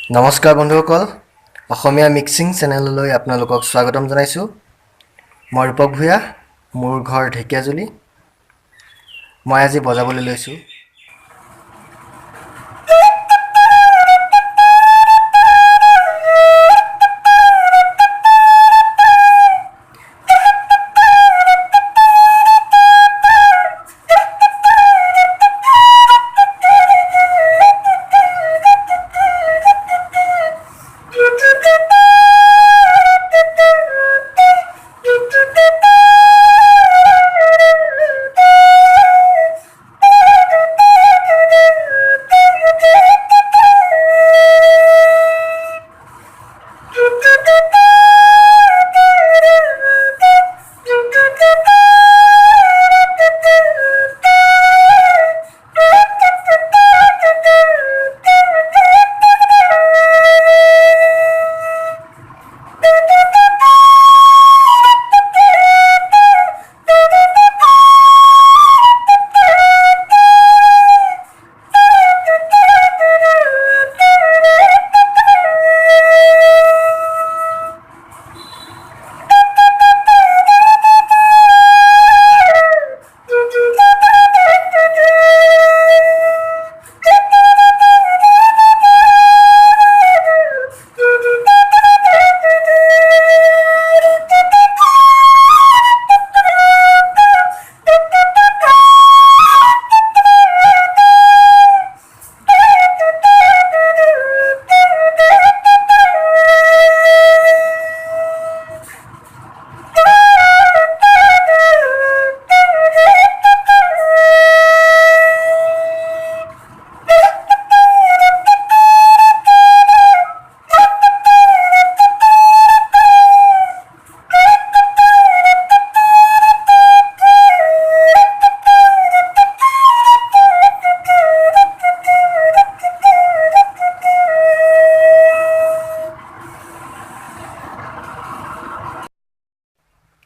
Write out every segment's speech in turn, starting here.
নমস্কাৰ বন্ধুসকল অসমীয়া মিক্সিং চেনেললৈ আপোনালোকক স্বাগতম জনাইছোঁ মই ৰূপক ভূঞা মোৰ ঘৰ ঢেকিয়াজুলি মই আজি বজাবলৈ লৈছোঁ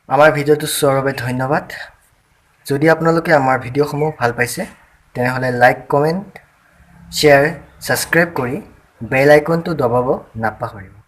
আমাৰ ভিডিঅ'টো চোৱাৰ বাবে ধন্যবাদ যদি আপোনালোকে আমাৰ ভিডিঅ'সমূহ ভাল পাইছে তেনেহলে লাইক কমেন্ট শ্বেয়াৰ সাবস্ক্ৰাইব কৰি বেল আইকনটো দবাব নাপাহৰিব